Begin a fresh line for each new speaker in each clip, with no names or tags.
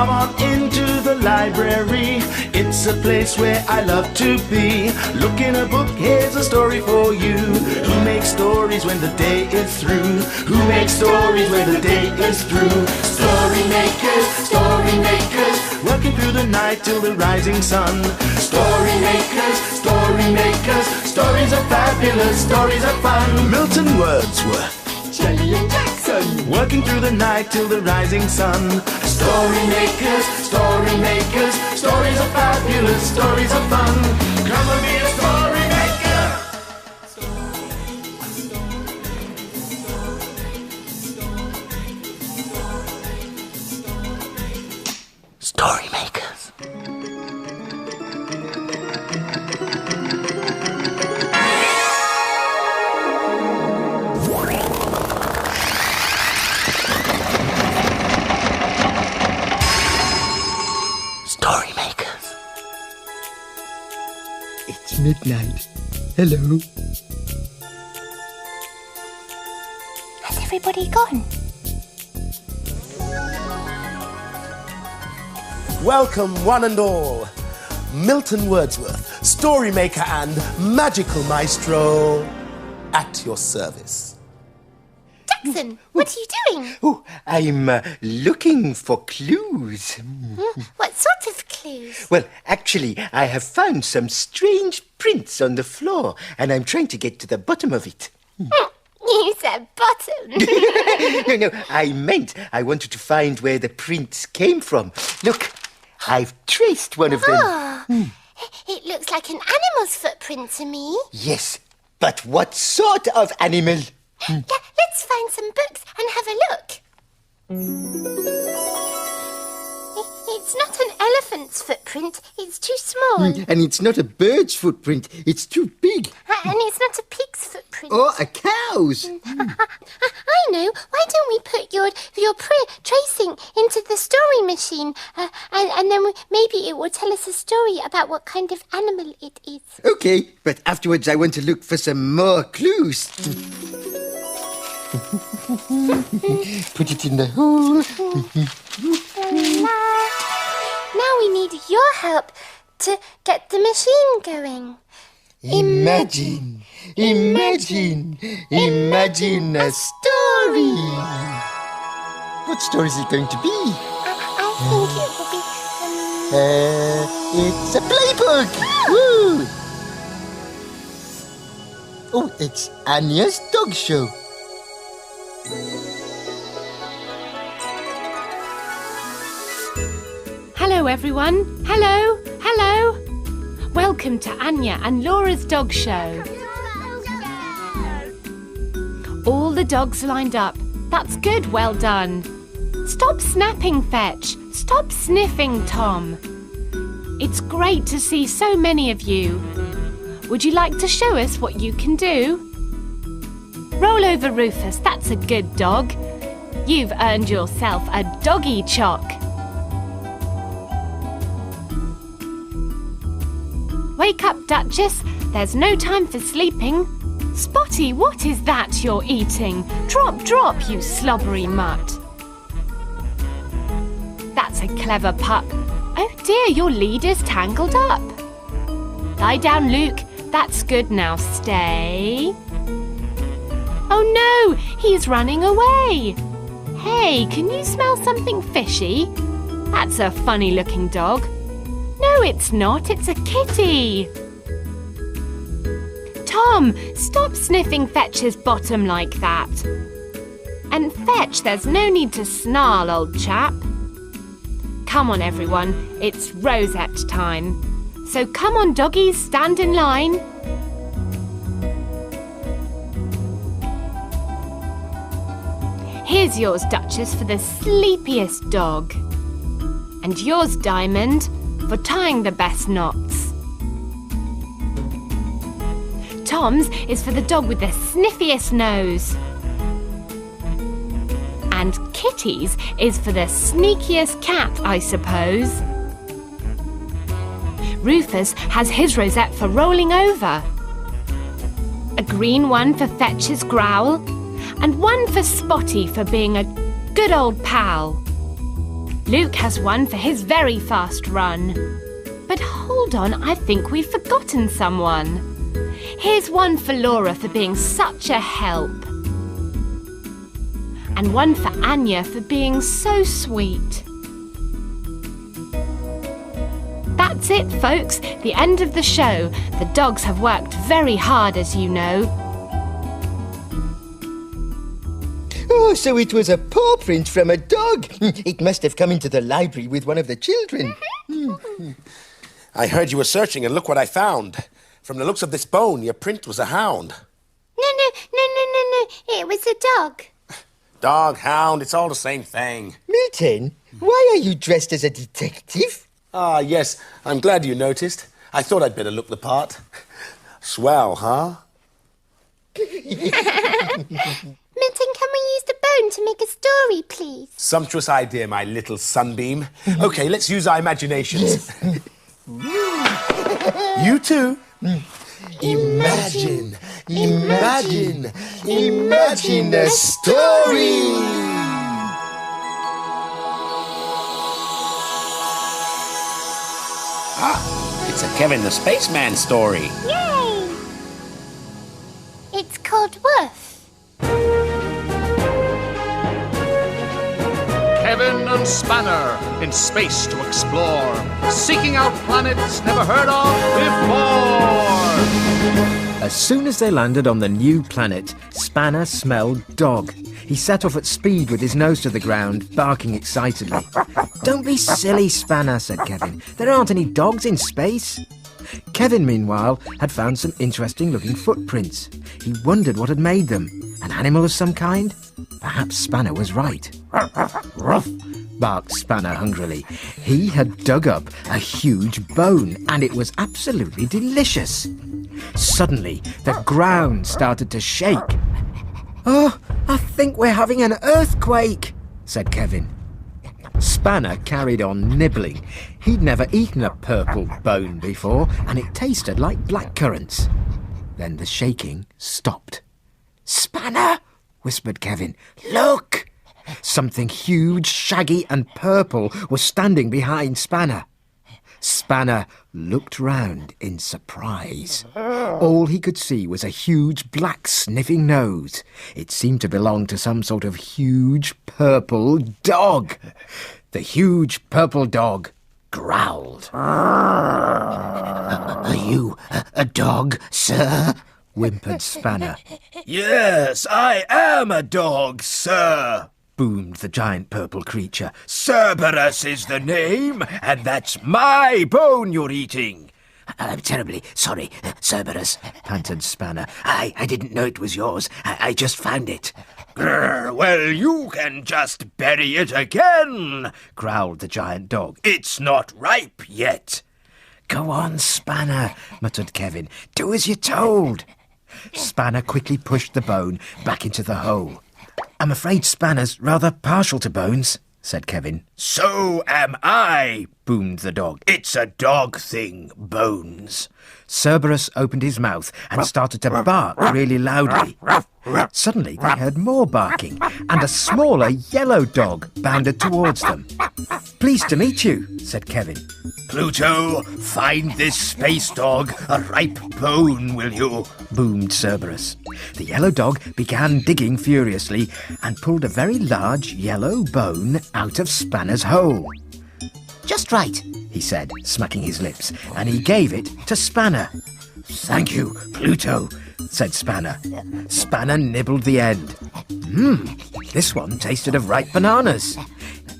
Come on into the library. It's a place where I love to be. Look in a book, here's a story for you. Who makes stories when the day is through? Who makes stories when the day is through? Story makers, working through the night till the rising sun. Story makers, stories are fabulous, stories are fun. Milton Wordsworth,
Shelley and Jackson,
working through the night till the rising sun. Story makers, stories are fabulous, stories are fun. Come and be a story maker. Story makers. Story makers.
It's midnight. Hello.
has everybody gone?
Welcome, one and all. Milton Wordsworth, story maker and magical maestro, at your service.
Jackson, what are you doing?
Oh, I'm looking for clues.
What sort of clues?
Well, actually, I have found some strange prints on the floor, and I'm trying to get to the bottom of it.
You said bottom.
No, I meant I wanted to find where the prints came from. Look, I've traced one of them.
Oh, it looks like an animal's footprint to me.
Yes, but what sort of animal?
Let's find some books and have a look. It's not an elephant's footprint. It's too small.
And it's not a bird's footprint. It's too big.
And it's not a pig's footprint.
Or a cow's.
I know. Why don't we put your tracing into the story machine, and then maybe it will tell us a story about what kind of animal it is.
Okay, but afterwards I want to look for some more clues. Put it in the hole.
Now we need your help to get the machine going.
Imagine a story. What story is it going to be?
I think it will be...
It's a playbook. Woo! Oh, it's Anya's Dog Show.
Hello, everyone. Hello. Welcome to Anya and Laura's Dog Show. All the dogs lined up. That's good, well done. Stop snapping, Fetch. Stop sniffing, Tom. It's great to see so many of you. Would you like to show us what you can do? Roll over, Rufus. That's a good dog. You've earned yourself a doggy choc. Wake up, Duchess. There's no time for sleeping. Spotty, what is that you're eating? Drop, you slobbery mutt. That's a clever pup. Oh dear, your lead is tangled up. Lie down, Luke. That's good now. Stay. Oh no, he's running away. Hey, can you smell something fishy? That's a funny-looking dog. No, it's not. It's a kitty. Tom, stop sniffing Fetch's bottom like that. And Fetch, there's no need to snarl, old chap. Come on, everyone. It's rosette time. So come on, doggies, stand in line. Here's yours, Duchess, for the sleepiest dog. And yours, Diamond, for tying the best knots. Tom's is for the dog with the sniffiest nose. And Kitty's is for the sneakiest cat, I suppose. Rufus has his rosette for rolling over. A green one for Fetch's growl, and one for Spotty for being a good old pal. Luke has one for his very fast run. But hold on, I think we've forgotten someone. Here's one for Laura for being such a help. And one for Anya for being so sweet. That's it, folks. The end of the show. The dogs have worked very hard, as you know.
Oh, so it was a paw print from a dog. It must have come into the library with one of the children.
I heard you were searching, and look what I found. From the looks of this bone, your print was a hound.
No. It was a dog.
Dog, hound, it's all the same thing.
Milton, why are you dressed as a detective?
Ah, yes, I'm glad you noticed. I thought I'd better look the part. Swell, huh?
Milton, can we use the bone to make a story, please?
Sumptuous idea, my little sunbeam. OK, let's use our imaginations. You too. Imagine a story. Ah, it's a Kevin the Spaceman story.
Yay! It's called Woof.
Kevin and Spanner in space to explore, seeking out planets never heard of before.
As soon as they landed on the new planet, Spanner smelled dog. He set off at speed with his nose to the ground, barking excitedly. "Don't be silly, Spanner," said Kevin. "There aren't any dogs in space." Kevin, meanwhile, had found some interesting-looking footprints. He wondered what had made them. An animal of some kind? Perhaps Spanner was right. "Ruff!" barked Spanner hungrily. He had dug up a huge bone, and it was absolutely delicious. Suddenly, the ground started to shake. "Oh, I think we're having an earthquake," said Kevin. Spanner carried on nibbling. He'd never eaten a purple bone before, and it tasted like blackcurrants. Then the shaking stopped. "Spanner!" whispered Kevin. "Look!" Something huge, shaggy and purple was standing behind Spanner. Spanner looked round in surprise. All he could see was a huge black sniffing nose. It seemed to belong to some sort of huge purple dog. The huge purple dog growled. "Are you a dog, sir?" whimpered Spanner. "Yes, I am a dog, sir," boomed the giant purple creature. "Cerberus is the name, and that's my bone you're eating." "I'm terribly sorry, Cerberus," panted Spanner. I didn't know it was yours. I just found it." "Well, you can just bury it again," growled the giant dog. "It's not ripe yet." "Go on, Spanner," muttered Kevin. "Do as you're told." Spanner quickly pushed the bone back into the hole. "I'm afraid Spanner's rather partial to bones," said Kevin. "So am I," boomed the dog. "It's a dog thing, bones." Cerberus opened his mouth and started to bark really loudly. Suddenly they heard more barking, and a smaller yellow dog bounded towards them. "Pleased to meet you," said Kevin. "Pluto, find this space dog a ripe bone, will you?" boomed Cerberus. The yellow dog began digging furiously and pulled a very large yellow bone out of Spanner's hole. "Just right," he said, smacking his lips, and he gave it to Spanner. "Thank you, Pluto," said Spanner. Spanner nibbled the end. This one tasted of ripe bananas.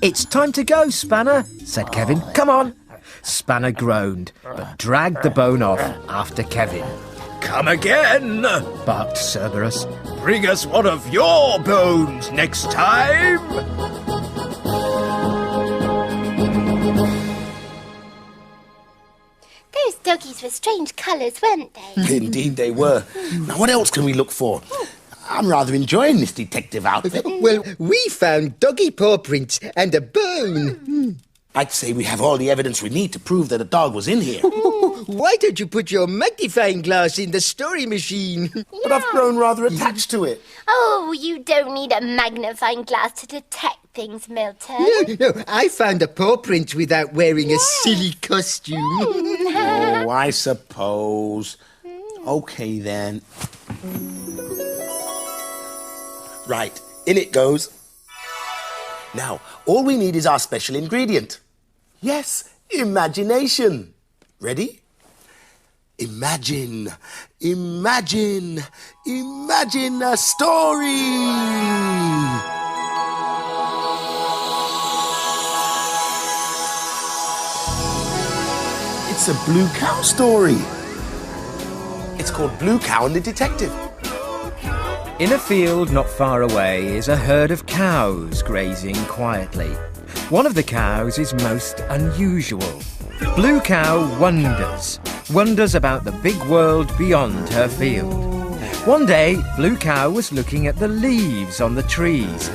"It's time to go, Spanner," said Kevin. "Come on." Spanner groaned, but dragged the bone off after Kevin. "Come again," barked Cerberus. "Bring us one of your bones next time."
Those doggies were strange colours, weren't they?
Indeed they were. Now, what else can we look for? I'm rather enjoying this detective outfit.
Well, we found doggy paw prints and a bone.
I'd say we have all the evidence we need to prove that a dog was in here.
Why don't you put your magnifying glass in the story machine?
But I've grown rather attached to it.
Oh, you don't need a magnifying glass to detect things, Milton.
No, I found a paw print without wearing a silly costume.
Oh, I suppose. Okay, then. Right, in it goes. Now, all we need is our special ingredient. Yes, imagination. Ready? Imagine a story. It's a Blue Cow story. It's called Blue Cow and the Detective.
In a field not far away is a herd of cows grazing quietly. One of the cows is most unusual. Blue Cow wonders about the big world beyond her field. One day, Blue Cow was looking at the leaves on the trees.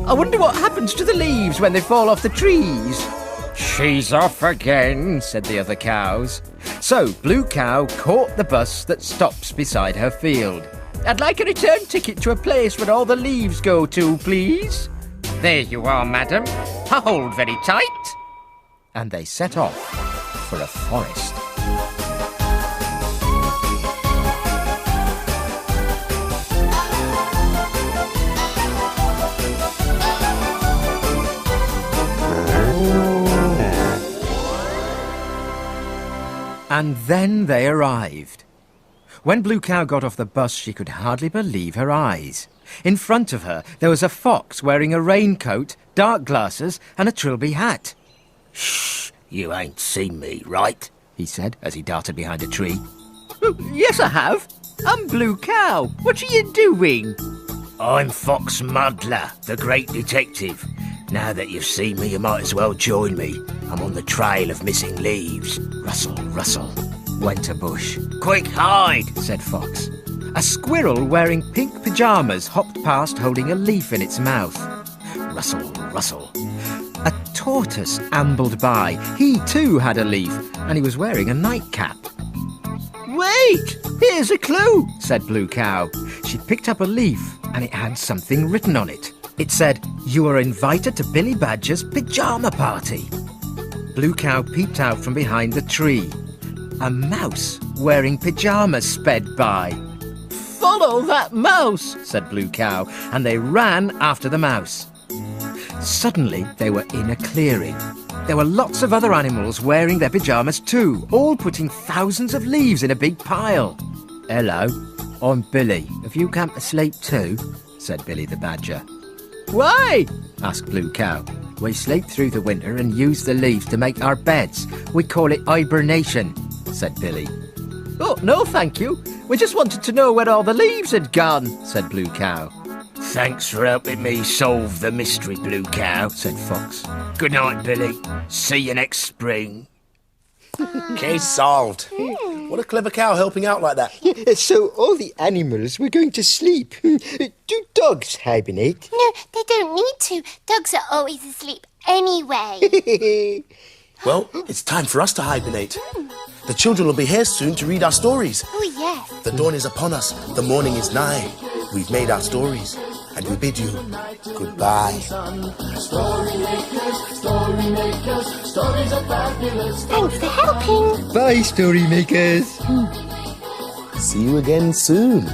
I wonder what happens to the leaves when they fall off the trees. She's off again, said the other cows. So Blue Cow caught the bus that stops beside her field. I'd like a return ticket to a place where all the leaves go to, please. There you are, madam. Hold very tight. And they set off for a forest. And then they arrived. When Blue Cow got off the bus, she could hardly believe her eyes. In front of her, there was a fox wearing a raincoat, dark glasses, and a trilby hat. Shh, you ain't seen me, right? He said as he darted behind a tree. Yes, I have. I'm Blue Cow. What are you doing? I'm Fox Muddler, the great detective. Now that you've seen me, you might as well join me. I'm on the trail of missing leaves. Rustle, rustle, went a bush. Quick, hide, said Fox. A squirrel wearing pink pyjamas hopped past holding a leaf in its mouth. Rustle, rustle. A tortoise ambled by. He too had a leaf, and he was wearing a nightcap. Wait! Here's a clue, said Blue Cow. She picked up a leaf, and it had something written on it. It said, "You are invited to Billy Badger's pyjama party." Blue Cow peeped out from behind the tree. A mouse wearing pyjamas sped by. Follow that mouse, said Blue Cow, and they ran after the mouse. Suddenly, they were in a clearing. There were lots of other animals wearing their pyjamas too, all putting thousands of leaves in a big pile. Hello, I'm Billy. Have you come to sleep too? Said Billy the Badger. Why? Asked Blue Cow. We sleep through the winter and use the leaves to make our beds. We call it hibernation, said Billy. Oh, no, thank you. We just wanted to know where all the leaves had gone, said Blue Cow. Thanks for helping me solve the mystery, Blue Cow, said Fox. Good night, Billy. See you next spring.
Case solved. What a clever cow helping out like that.
So all the animals were going to sleep. Do dogs hibernate?
No, they don't need to. Dogs are always asleep anyway.
Well, it's time for us to hibernate. The children will be here soon to read our stories.
Oh, yes.
The dawn is upon us. The morning is nigh. We've made our stories, and we bid you goodbye.
Thanks for helping.
Bye, story makers.
See you again soon.